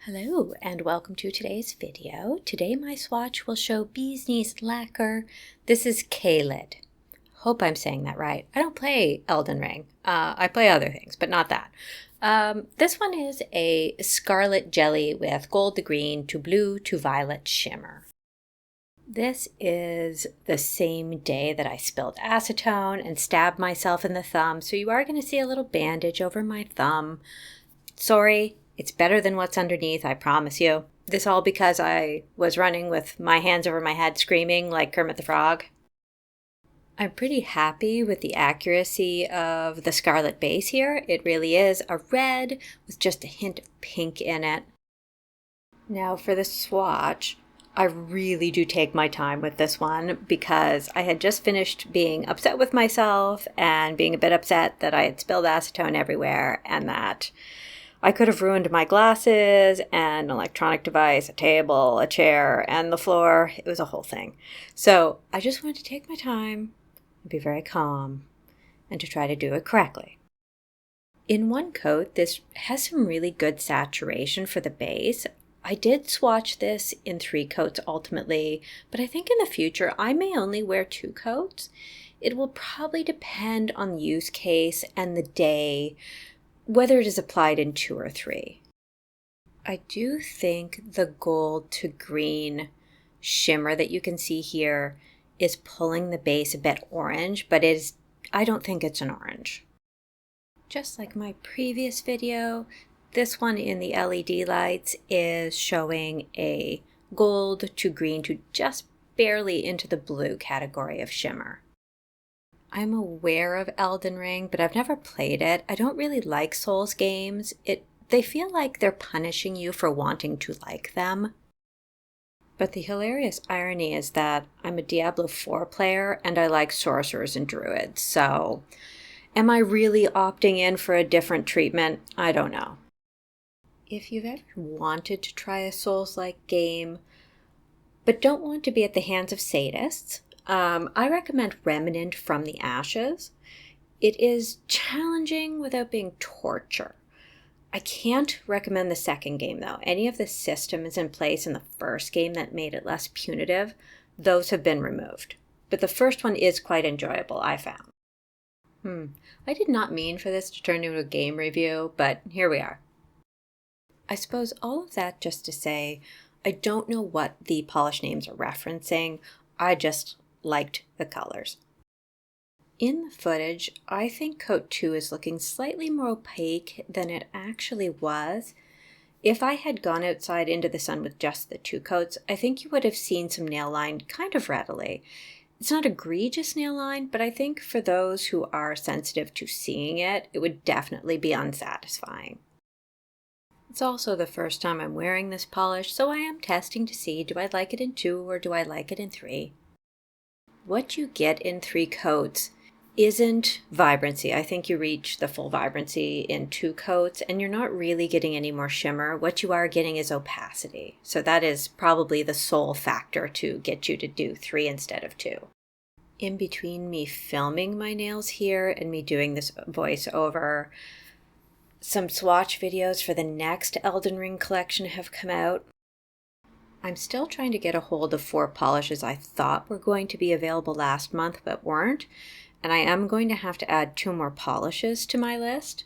Hello and welcome to today's video. Today my swatch will show Bee's Knees Lacquer. This is Caelid. Hope I'm saying that right. I don't play Elden Ring. I play other things, but not that. This one is a scarlet jelly with gold to green to blue to violet shimmer. This is the same day that I spilled acetone and stabbed myself in the thumb, so you are going to see a little bandage over my thumb. Sorry. It's better than what's underneath, I promise you. This all because I was running with my hands over my head screaming like Kermit the Frog. I'm pretty happy with the accuracy of the scarlet base here. It really is a red with just a hint of pink in it. Now for the swatch, I really do take my time with this one because I had just finished being upset with myself and being a bit upset that I had spilled acetone everywhere and that I could have ruined my glasses, an electronic device, a table, a chair, and the floor. It was a whole thing. So I just wanted to take my time and be very calm and to try to do it correctly. In one coat, this has some really good saturation for the base. I did swatch this in 3 coats ultimately, but I think in the future I may only wear 2 coats. It will probably depend on the use case and the day, whether it is applied in 2 or 3. I do think the gold to green shimmer that you can see here is pulling the base a bit orange, but I don't think it's an orange. Just like my previous video, this one in the LED lights is showing a gold to green to just barely into the blue category of shimmer. I'm aware of Elden Ring, but I've never played it. I don't really like Souls games. They feel like they're punishing you for wanting to like them. But the hilarious irony is that I'm a Diablo 4 player and I like sorcerers and druids, so am I really opting in for a different treatment? I don't know. If you've ever wanted to try a Souls-like game, but don't want to be at the hands of sadists, I recommend Remnant from the Ashes. It is challenging without being torture. I can't recommend the second game though. Any of the systems in place in the first game that made it less punitive, those have been removed. But the first one is quite enjoyable, I found. I did not mean for this to turn into a game review, but here we are. I suppose all of that just to say, I don't know what the polish names are referencing. I just liked the colors. In the footage, I think coat 2 is looking slightly more opaque than it actually was. If I had gone outside into the sun with just the 2 coats, I think you would have seen some nail line kind of readily. It's not egregious nail line, but I think for those who are sensitive to seeing it, it would definitely be unsatisfying. It's also the first time I'm wearing this polish, so I am testing to see, do I like it in 2 or do I like it in 3? What you get in 3 coats isn't vibrancy. I think you reach the full vibrancy in 2 coats and you're not really getting any more shimmer. What you are getting is opacity. So that is probably the sole factor to get you to do 3 instead of 2. In between me filming my nails here and me doing this voiceover, some swatch videos for the next Elden Ring collection have come out. I'm still trying to get a hold of 4 polishes I thought were going to be available last month but weren't, and I am going to have to add 2 more polishes to my list.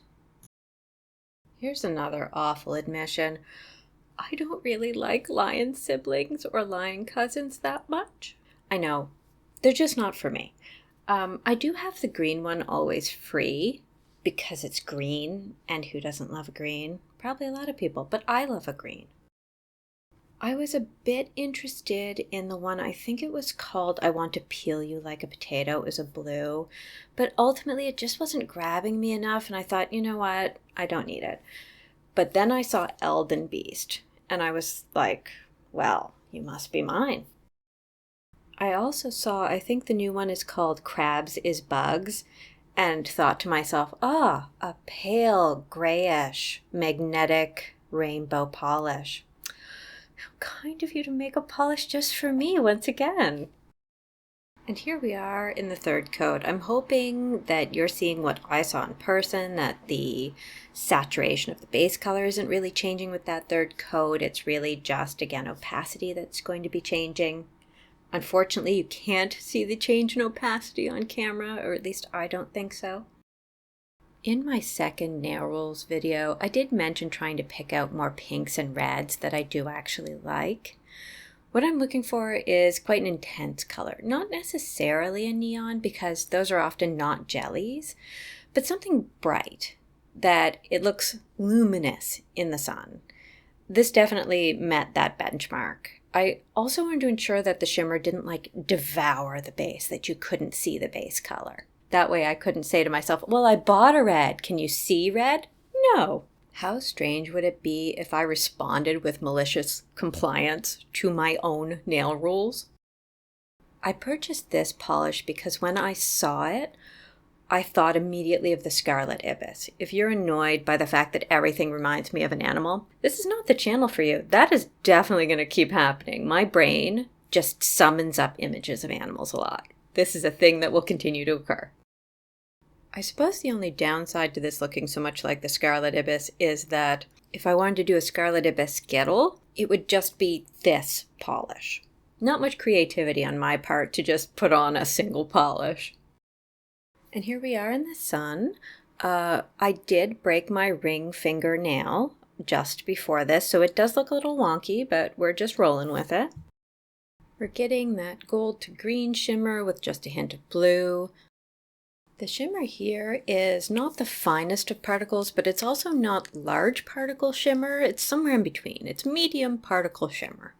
Here's another awful admission. I don't really like lion siblings or lion cousins that much. I know, they're just not for me. I do have the green one always free because it's green, and who doesn't love a green? Probably a lot of people, but I love a green. I was a bit interested in the one, I think it was called I Want to Peel You Like a Potato. It was a blue, but ultimately it just wasn't grabbing me enough, and I thought, you know what, I don't need it. But then I saw Elden Beast, and I was like, well, you must be mine. I also saw, I think the new one is called Crabs is Bugs, and thought to myself, a pale grayish magnetic rainbow polish. How kind of you to make a polish just for me once again. And here we are in the third coat. I'm hoping that you're seeing what I saw in person, that the saturation of the base color isn't really changing with that third coat. It's really just, again, opacity that's going to be changing. Unfortunately, you can't see the change in opacity on camera, or at least I don't think so. In my second nail rules video, I did mention trying to pick out more pinks and reds that I do actually like. What I'm looking for is quite an intense color, not necessarily a neon because those are often not jellies, but something bright that it looks luminous in the sun. This definitely met that benchmark. I also wanted to ensure that the shimmer didn't devour the base, that you couldn't see the base color. That way I couldn't say to myself, well, I bought a red. Can you see red? No. How strange would it be if I responded with malicious compliance to my own nail rules? I purchased this polish because when I saw it, I thought immediately of the scarlet ibis. If you're annoyed by the fact that everything reminds me of an animal, this is not the channel for you. That is definitely going to keep happening. My brain just summons up images of animals a lot. This is a thing that will continue to occur. I suppose the only downside to this looking so much like the scarlet ibis is that if I wanted to do a scarlet ibis skittle, it would just be this polish. Not much creativity on my part to just put on a single polish. And here we are in the sun. I did break my ring finger nail just before this, so it does look a little wonky, but we're just rolling with it. We're getting that gold to green shimmer with just a hint of blue. The shimmer here is not the finest of particles, but it's also not large particle shimmer. It's somewhere in between. It's medium particle shimmer.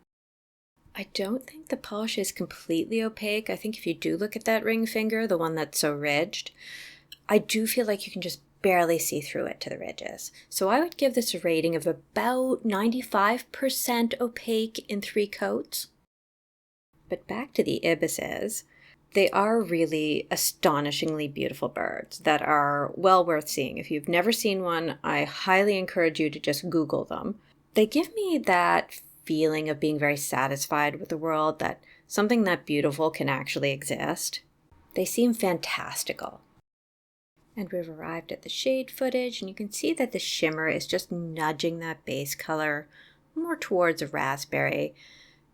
I don't think the polish is completely opaque. I think if you do look at that ring finger, the one that's so ridged, I do feel like you can just barely see through it to the ridges. So I would give this a rating of about 95% opaque in 3 coats. But back to the ibises. They are really astonishingly beautiful birds that are well worth seeing. If you've never seen one, I highly encourage you to just Google them. They give me that feeling of being very satisfied with the world, that something that beautiful can actually exist. They seem fantastical. And we've arrived at the shade footage, and you can see that the shimmer is just nudging that base color more towards a raspberry.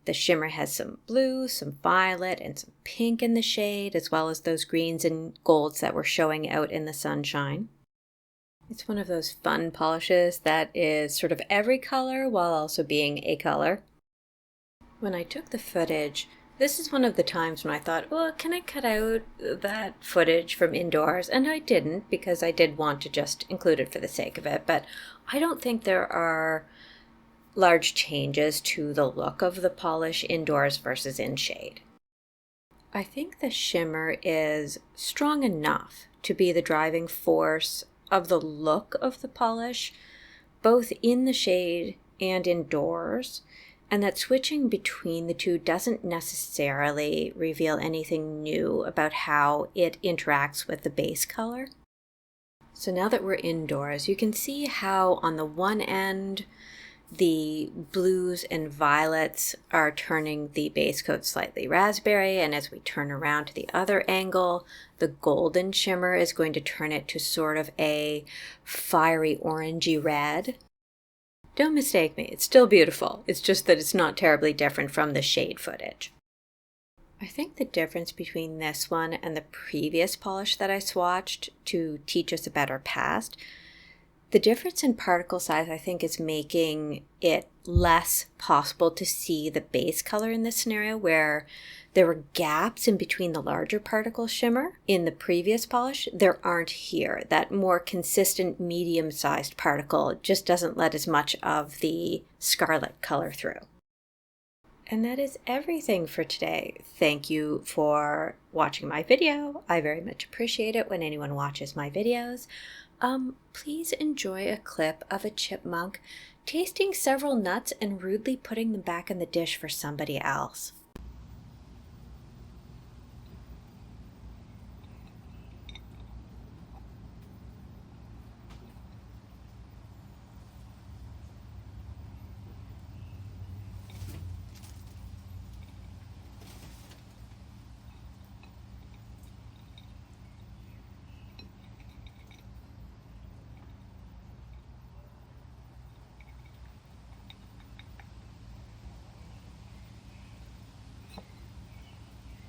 The shimmer has some blue, some violet, and some pink in the shade, as well as those greens and golds that were showing out in the sunshine. It's one of those fun polishes that is sort of every color while also being a color. When I took the footage, this is one of the times when I thought, well, can I cut out that footage from indoors? And I didn't, because I did want to just include it for the sake of it. But I don't think there are large changes to the look of the polish indoors versus in shade. I think the shimmer is strong enough to be the driving force of the look of the polish, both in the shade and indoors, and that switching between the two doesn't necessarily reveal anything new about how it interacts with the base color. So now that we're indoors, you can see how on the one end, the blues and violets are turning the base coat slightly raspberry, and as we turn around to the other angle, the golden shimmer is going to turn it to sort of a fiery orangey red. Don't mistake me, it's still beautiful. It's just that it's not terribly different from the shade footage. I think the difference between this one and the previous polish that I swatched to teach us about our past, the difference in particle size, I think, is making it less possible to see the base color in this scenario, where there were gaps in between the larger particle shimmer in the previous polish. There aren't here. That more consistent medium-sized particle just doesn't let as much of the scarlet color through. And that is everything for today. Thank you for watching my video. I very much appreciate it when anyone watches my videos. Please enjoy a clip of a chipmunk tasting several nuts and rudely putting them back in the dish for somebody else.